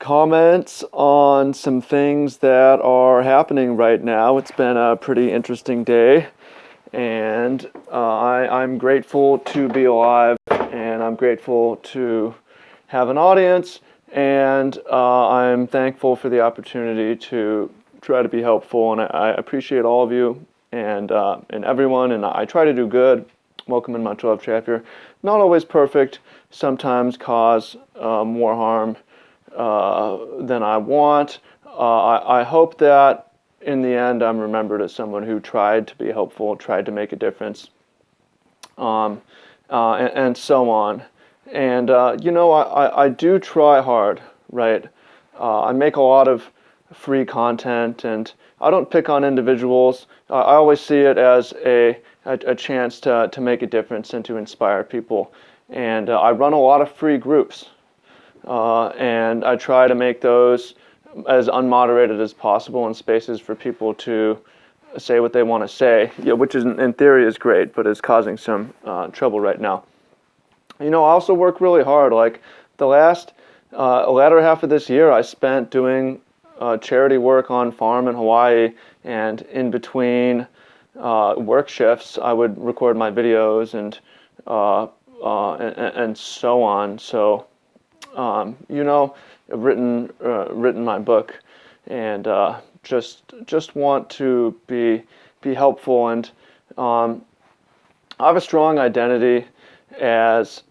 comments on some things that are happening right now. It's been a pretty interesting day, and I'm grateful to be alive, and I'm grateful to have an audience, and I'm thankful for the opportunity to try to be helpful, and I appreciate all of you and everyone, and I try to do good. Welcome in Much Love Chapter. Not always perfect, sometimes cause more harm than I want. I hope that in the end I'm remembered as someone who tried to be helpful, tried to make a difference, and so on. And I do try hard, right? I make a lot of free content, and I don't pick on individuals. I always see it as a chance to make a difference and to inspire people. And I run a lot of free groups, and I try to make those as unmoderated as possible and spaces for people to say what they want to say, which is in theory is great, but is causing some trouble right now. I also work really hard. Like the latter half of this year, I spent doing charity work on farm in Hawaii, and in between work shifts, I would record my videos and so on. So, I've written my book, and just want to be helpful, and I have a strong identity as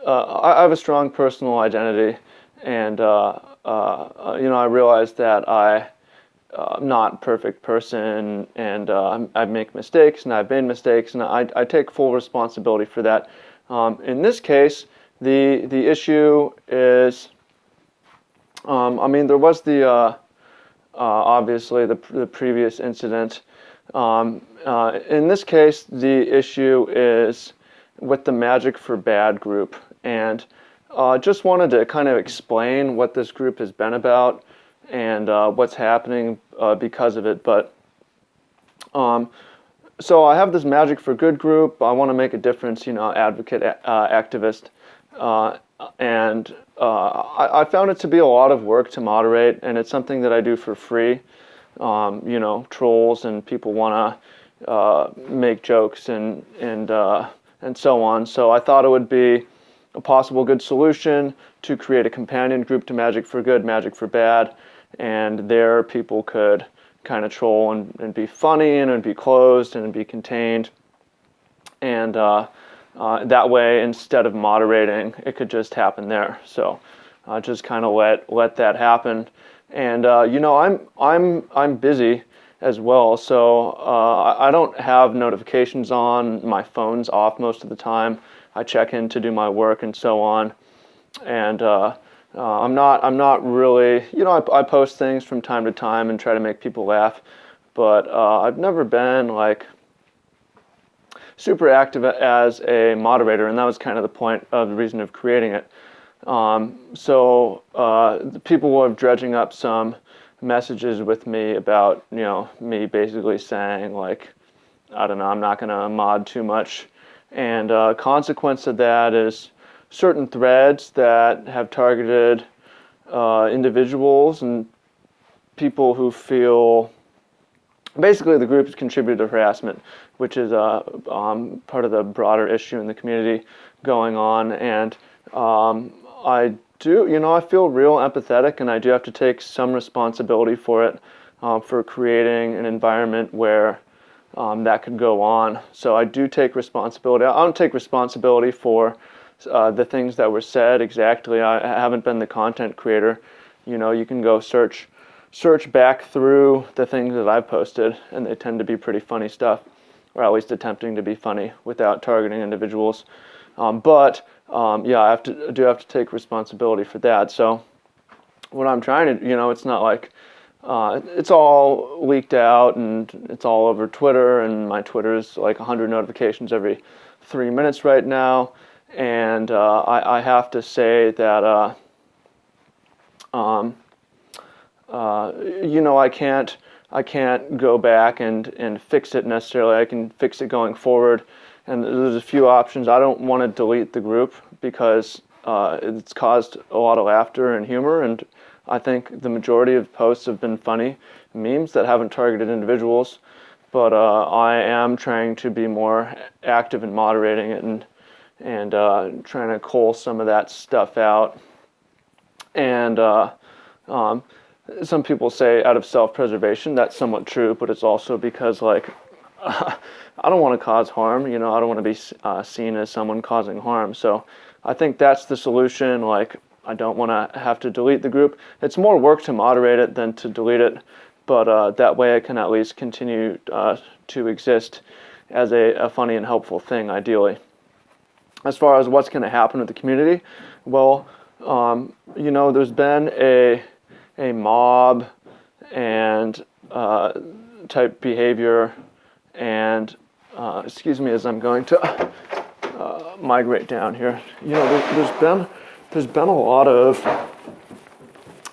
I have a strong personal identity, and I realize that I'm not a perfect person, and I make mistakes, and I've made mistakes, and I take full responsibility for that. In this case, the issue is, there was the obviously the previous incident. In this case, the issue is with the Magic for Bad group, and just wanted to kind of explain what this group has been about and what's happening because of it. But so I have this Magic for Good group. I want to make a difference, advocate, activist, and I found it to be a lot of work to moderate, and it's something that I do for free. Trolls and people want to make jokes and so on. So I thought it would be a possible good solution to create a companion group to Magic for Good, Magic for Bad, and there people could kind of troll and be funny, and it'd be closed and it'd be contained, and that way, instead of moderating, it could just happen there. So just kind of let that happen. And I'm busy as well, so I don't have notifications on. My phone's off most of the time. I check in to do my work and so on. And I'm not really, I post things from time to time and try to make people laugh, but I've never been like super active as a moderator, and that was kind of the point of the reason of creating it. So the people were dredging up some messages with me about, me basically saying like, I don't know, I'm not going to mod too much. And consequence of that is certain threads that have targeted individuals and people who feel, basically the group has contributed to harassment, which is part of the broader issue in the community going on. And I do, I feel real empathetic, and I do have to take some responsibility for it, for creating an environment where that could go on. So I do take responsibility. I don't take responsibility for the things that were said exactly. I haven't been the content creator. You can go search back through the things that I've posted, and they tend to be pretty funny stuff, or at least attempting to be funny without targeting individuals. But I do have to take responsibility for that. So what I'm trying to, it's not like it's all leaked out and it's all over Twitter, and my Twitter's like 100 notifications every 3 minutes right now. And I have to say that I can't go back and fix it necessarily. I can fix it going forward, and there's a few options. I don't want to delete the group because it's caused a lot of laughter and humor, and I think the majority of posts have been funny memes that haven't targeted individuals, but I am trying to be more active in moderating it and trying to cull some of that stuff out. And some people say out of self-preservation. That's somewhat true, but it's also because like I don't want to cause harm. I don't want to be seen as someone causing harm. So I think that's the solution. Like I don't want to have to delete the group. It's more work to moderate it than to delete it, but that way I can at least continue to exist as a funny and helpful thing, ideally. As far as what's going to happen with the community, well, there's been a mob and type behavior, and excuse me as I'm going to migrate down here. There's been a lot of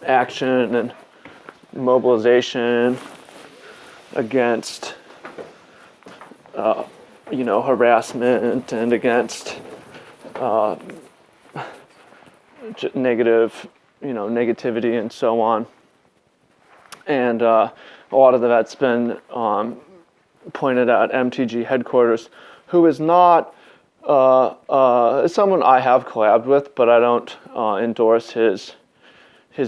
action and mobilization against harassment and against negativity and so on. And a lot of that's been pointed at MTG headquarters, who is not someone I have collabed with, but I don't endorse his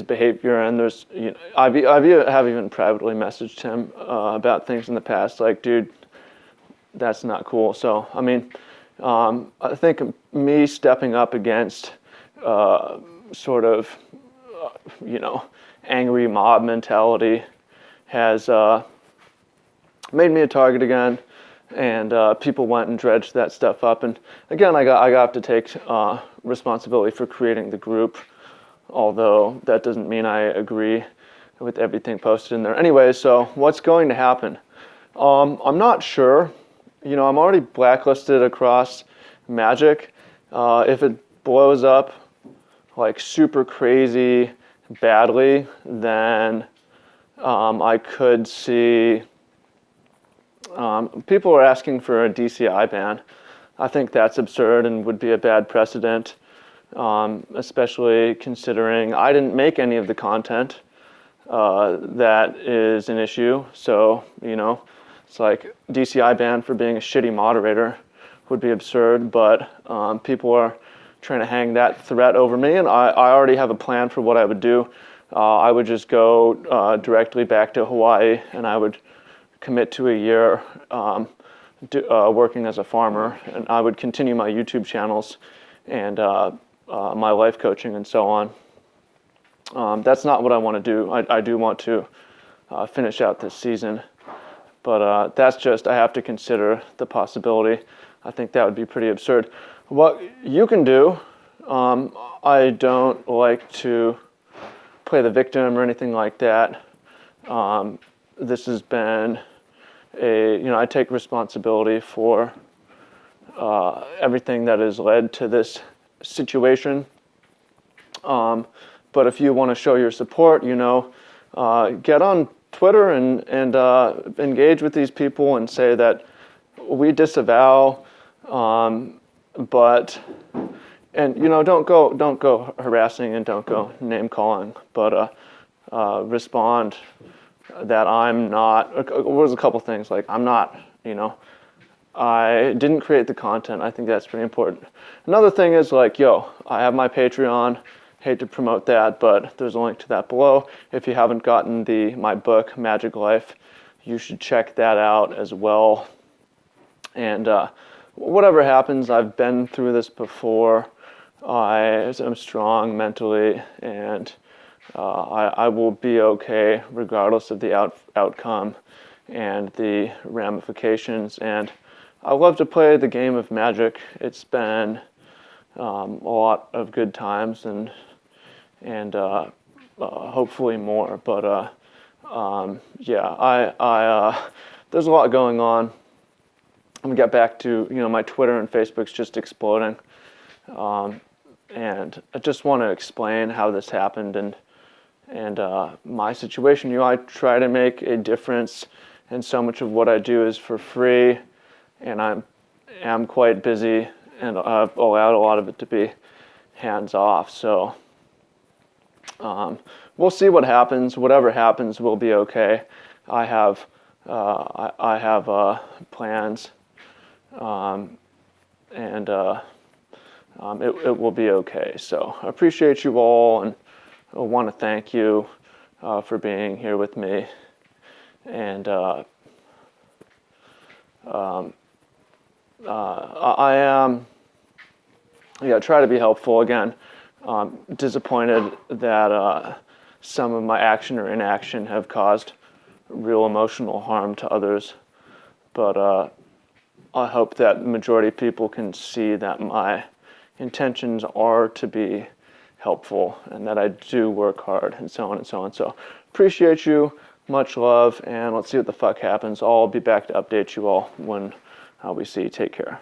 behavior. And there's, I have even privately messaged him about things in the past, like, dude, that's not cool. So, I mean, I think me stepping up against sort of, angry mob mentality has made me a target again, and people went and dredged that stuff up. And again, I got to take responsibility for creating the group, although that doesn't mean I agree with everything posted in there. Anyway, so what's going to happen? I'm not sure. I'm already blacklisted across Magic. If it blows up like super crazy badly, then I could see people are asking for a DCI ban. I think that's absurd and would be a bad precedent, especially considering I didn't make any of the content that is an issue. So, it's like DCI ban for being a shitty moderator would be absurd, but people are trying to hang that threat over me, and I already have a plan for what I would do. I would just go directly back to Hawaii, and I would commit to a year working as a farmer, and I would continue my YouTube channels and my life coaching and so on. That's not what I want to do. I do want to finish out this season, but that's just, I have to consider the possibility. I think that would be pretty absurd. What you can do, I don't like to play the victim or anything like that. This has been I take responsibility for everything that has led to this situation. But if you want to show your support, get on Twitter and engage with these people and say that we disavow, but don't go harassing and don't go name calling, but respond that I'm not. There's a couple things, like I'm not. I didn't create the content. I think that's pretty important. Another thing is like, I have my Patreon. Hate to promote that, but there's a link to that below. If you haven't gotten my book, Magic Life, you should check that out as well. And whatever happens, I've been through this before. I am strong mentally, and I will be okay regardless of the outcome and the ramifications. And I love to play the game of Magic. It's been a lot of good times and hopefully more. But there's a lot going on. I'm gonna get back to my Twitter and Facebook's just exploding, and I just want to explain how this happened and my situation. I try to make a difference, and so much of what I do is for free, and I am quite busy, and I've allowed a lot of it to be hands off. So We'll see what happens. Whatever happens, we'll be okay. I have plans, and it will be okay. So I appreciate you all, and I want to thank you for being here with me. And I am, try to be helpful. Again, disappointed that some of my action or inaction have caused real emotional harm to others, but I hope that the majority of people can see that my intentions are to be helpful and that I do work hard, and so on and so on. So appreciate you, much love, and let's see what the fuck happens. I'll be back to update you all when we see. Take care.